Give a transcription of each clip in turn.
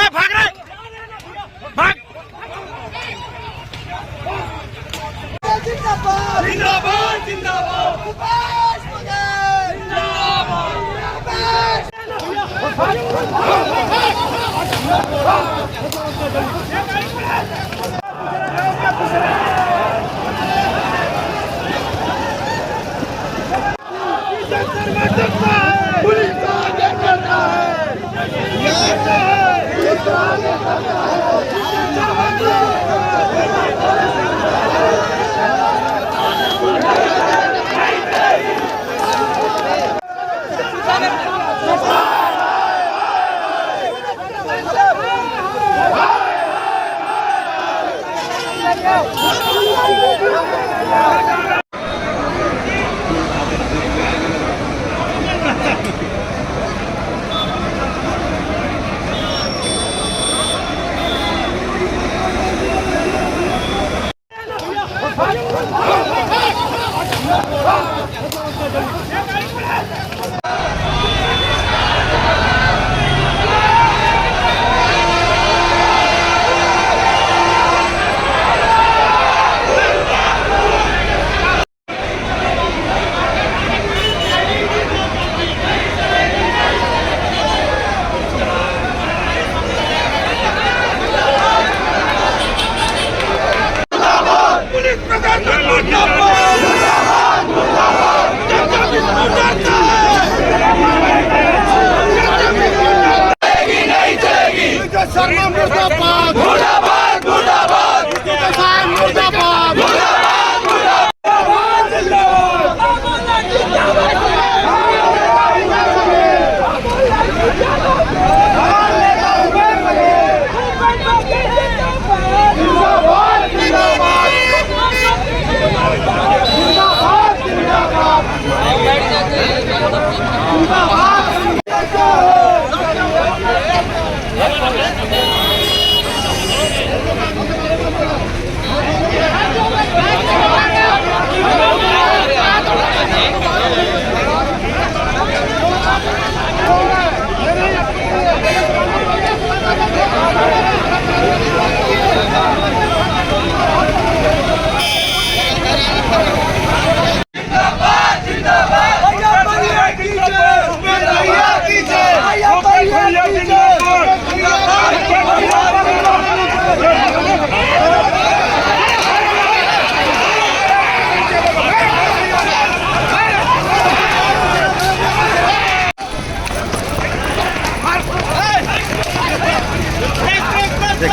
भाग रहे भाग। जिंदाबाद जिंदाबाद जिंदाबाद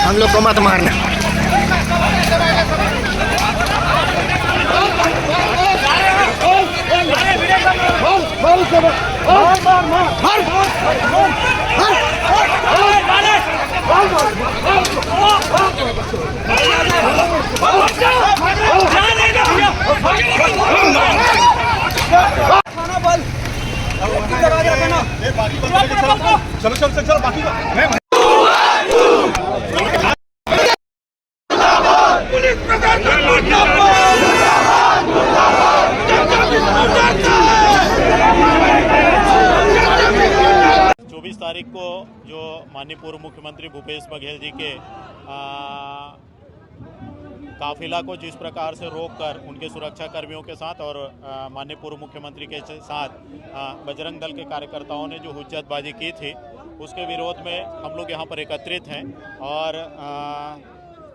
हम लोग को मत मारना। चलो चलो चलो बाकी तारीख को जो माननीय पूर्व मुख्यमंत्री भूपेश बघेल जी के काफिला को जिस प्रकार से रोककर उनके सुरक्षा कर्मियों के साथ और माननीय पूर्व मुख्यमंत्री के साथ बजरंग दल के कार्यकर्ताओं ने जो हुज्जतबाजी की थी, उसके विरोध में हम लोग यहाँ पर एकत्रित हैं। और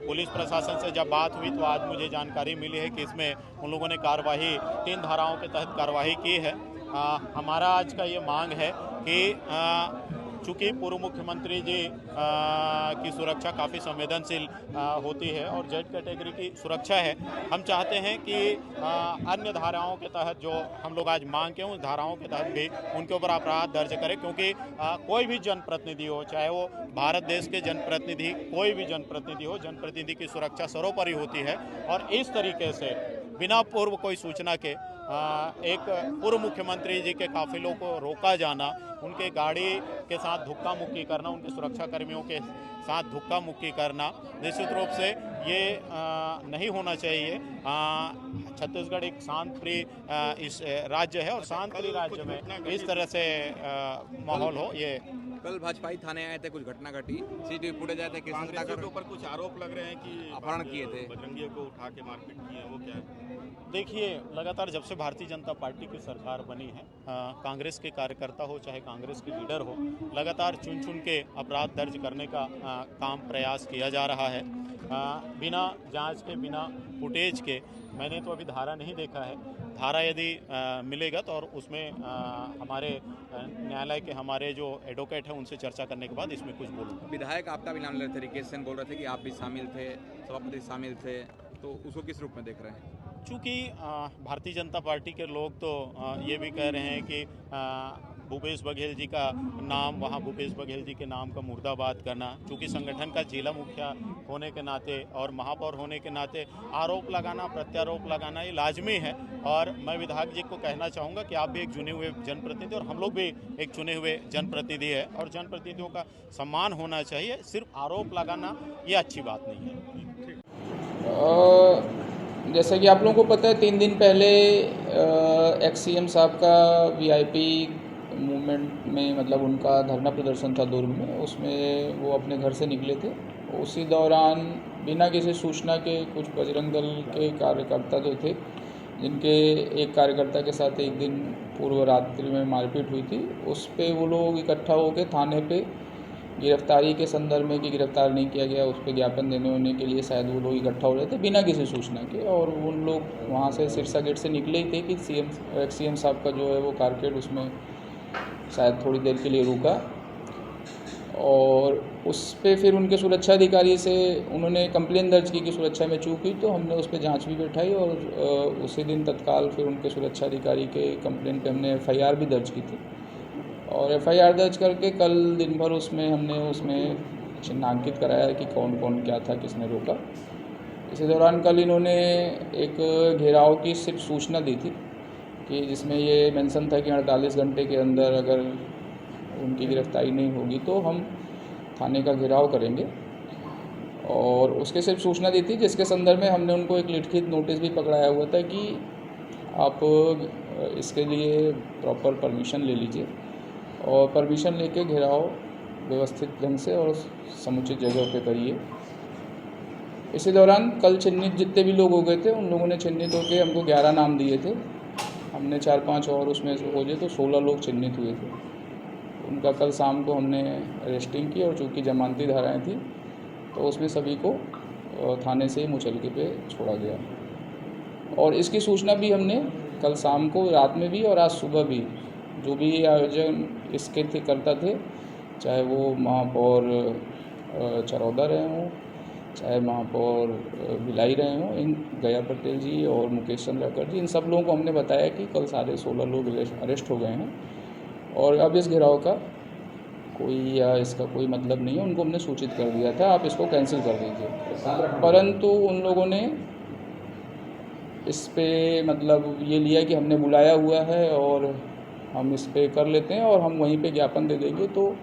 पुलिस प्रशासन से जब बात हुई तो आज मुझे जानकारी मिली है कि इसमें उन लोगों ने कार्रवाई 3 धाराओं के तहत कार्रवाई की है। हमारा आज का ये मांग है कि चूँकि पूर्व मुख्यमंत्री जी की सुरक्षा काफ़ी संवेदनशील होती है और जेड कैटेगरी की सुरक्षा है, हम चाहते हैं कि अन्य धाराओं के तहत जो हम लोग आज मांग के उस धाराओं के तहत भी उनके ऊपर अपराध दर्ज करें, क्योंकि कोई भी जनप्रतिनिधि हो, चाहे वो भारत देश के जनप्रतिनिधि, कोई भी जनप्रतिनिधि हो, जनप्रतिनिधि की सुरक्षा सर्वोपरि होती है। और इस तरीके से बिना पूर्व कोई सूचना के एक पूर्व मुख्यमंत्री जी के काफिलों को रोका जाना, उनके गाड़ी के साथ धक्का मुक्की करना, उनके सुरक्षा कर्मियों के साथ धक्का मुक्की करना, निश्चित रूप से ये नहीं होना चाहिए। छत्तीसगढ़ एक शांत प्रिय इस राज्य है और शांत प्रिय राज्य में इस तरह से माहौल हो ये। कल भाजपाई थाने आए थे, कुछ घटना घटी, सीसीटीवी फुटेज आए थे, कांग्रेसियों के ऊपर कुछ आरोप लग रहे हैं कि अपहरण किए थे, बजरंगियों को उठा के मारपीट की है, वो क्या है? देखिए, लगातार जब से भारतीय जनता पार्टी की सरकार बनी है, कांग्रेस के कार्यकर्ता हो चाहे कांग्रेस के लीडर हो, लगातार चुन चुन के अपराध दर्ज करने का काम प्रयास किया जा रहा है। बिना जांच के, बिना फुटेज के, मैंने तो अभी धारा नहीं देखा है। धारा यदि मिलेगा तो और उसमें हमारे न्यायालय के हमारे जो एडवोकेट हैं उनसे चर्चा करने के बाद इसमें कुछ बोलूँगा। विधायक आपका भी नाम ले रहे थे, रिकेश सेन बोल रहे थे कि आप भी शामिल थे, सभापति शामिल थे, तो उसको किस रूप में देख रहे हैं? चूँकि भारतीय जनता पार्टी के लोग तो ये भी कह रहे हैं कि भूपेश बघेल जी का नाम, वहाँ भूपेश बघेल जी के नाम का मुर्दाबाद करना, चूँकि संगठन का जिला मुखिया होने के नाते और महापौर होने के नाते आरोप लगाना, प्रत्यारोप लगाना ये लाजमी है। और मैं विधायक जी को कहना चाहूँगा कि आप भी एक चुने हुए जनप्रतिनिधि और हम लोग भी एक चुने हुए जनप्रतिनिधि है और जनप्रतिनिधियों का सम्मान होना चाहिए। सिर्फ आरोप लगाना ये अच्छी बात नहीं है। जैसा कि आप लोगों को पता है, 3 दिन पहले एक्स सीएम साहब का वीआईपी मूवमेंट में, मतलब उनका धरना प्रदर्शन था दुर्ग में, उसमें वो अपने घर से निकले थे। उसी दौरान बिना किसी सूचना के कुछ बजरंग दल के कार्यकर्ता जो थे, जिनके एक कार्यकर्ता के साथ एक दिन पूर्व रात्रि में मारपीट हुई थी, उस पे वो लोग इकट्ठा होकर थाने पे गिरफ्तारी के संदर्भ में कि गिरफ्तार नहीं किया गया, उस पर ज्ञापन देने होने के लिए शायद वो लोग इकट्ठा हो रहे थे बिना किसी सूचना के। और उन लोग वहाँ से सिरसा गेट से निकले ही थे कि एक्स सीएम साहब का जो है वो कारकेड, उसमें शायद थोड़ी देर के लिए रुका और उस पे फिर उनके सुरक्षा अधिकारी से उन्होंने कंप्लेन दर्ज की कि सुरक्षा में चूक हुई, तो हमने उस पर जाँच भी बैठाई और उसी दिन तत्काल फिर उनके सुरक्षा अधिकारी के कंप्लेन पे हमने FIR भी दर्ज की थी। और FIR दर्ज करके कल दिन भर उसमें चिन्हांकित कराया कि कौन कौन क्या था, किसने रोका। इसी दौरान कल इन्होंने एक घेराव की सिर्फ सूचना दी थी कि जिसमें ये मेंशन था कि 48 घंटे के अंदर अगर उनकी गिरफ्तारी नहीं होगी तो हम थाने का घेराव करेंगे, और उसके सिर्फ सूचना दी थी, जिसके संदर्भ में हमने उनको एक लिखित नोटिस भी पकड़ाया हुआ था कि आप इसके लिए प्रॉपर परमिशन ले लीजिए और परमिशन लेके घेराव व्यवस्थित ढंग से और समुचित जगह पे करिए। इसी दौरान कल चिन्हित जितने भी लोग हो गए थे, उन लोगों ने चिन्हित होकर हमको 11 नाम दिए थे। हमने 4-5 और उसमें से खोजे तो 16 लोग चिन्हित हुए थे। उनका कल शाम को हमने अरेस्टिंग की और चूँकि जमानती धाराएं थी तो उसमें सभी को थाने से मुचलके पे छोड़ा गया। और इसकी सूचना भी हमने कल शाम को, रात में भी और आज सुबह भी, जो भी आयोजन इसके करता थे, चाहे वो महापौर चरौदा रहे हों, चाहे महापौर भिलाई रहे हों, इन गया पटेल जी और मुकेश चंद्राकर जी, इन सब लोगों को हमने बताया कि कल सारे 16 लोग अरेस्ट हो गए हैं और अब इस घेराव का कोई या इसका कोई मतलब नहीं है। उनको हमने सूचित कर दिया था, आप इसको कैंसिल कर दीजिए। परंतु उन लोगों ने इस पे मतलब ये लिया कि हमने बुलाया हुआ है और हम इस पे कर लेते हैं और हम वहीं पे ज्ञापन दे देंगे। तो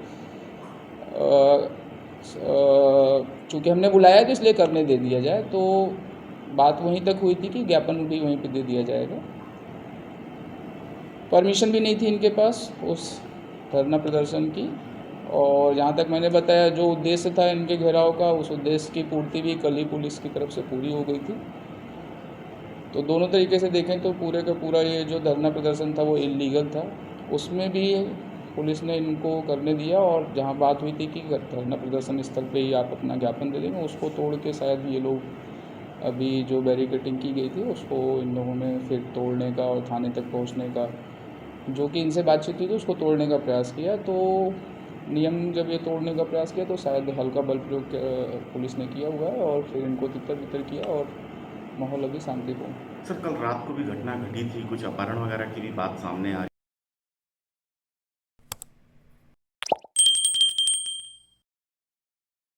चूँकि हमने बुलाया है तो इसलिए करने दे दिया जाए। तो बात वहीं तक हुई थी कि ज्ञापन भी वहीं पे दे दिया जाएगा। परमिशन भी नहीं थी इनके पास उस धरना प्रदर्शन की, और जहाँ तक मैंने बताया जो उद्देश्य था इनके घेराव का, उस उद्देश्य की पूर्ति भी कल ही पुलिस की तरफ से पूरी हो गई थी। तो दोनों तरीके से देखें तो पूरे का पूरा ये जो धरना प्रदर्शन था वो इल्लीगल था, उसमें भी पुलिस ने इनको करने दिया। और जहाँ बात हुई थी कि धरना प्रदर्शन स्थल पे ही आप अपना ज्ञापन दे देंगे, उसको तोड़ के शायद ये लोग अभी जो बैरिकेडिंग की गई थी उसको इन लोगों ने फिर तोड़ने का और थाने तक पहुँचने का, जो कि इनसे बातचीत हुई थी, उसको तोड़ने का प्रयास किया। तो नियम जब ये तोड़ने का प्रयास किया तो शायद हल्का बल प्रयोग पुलिस ने किया हुआ है और फिर इनको तितर-बितर किया और माहौल अभी शांतिपूर्ण। सर, कल रात को भी घटना घटी थी, कुछ अपहरण वगैरह की भी बात सामने आ रही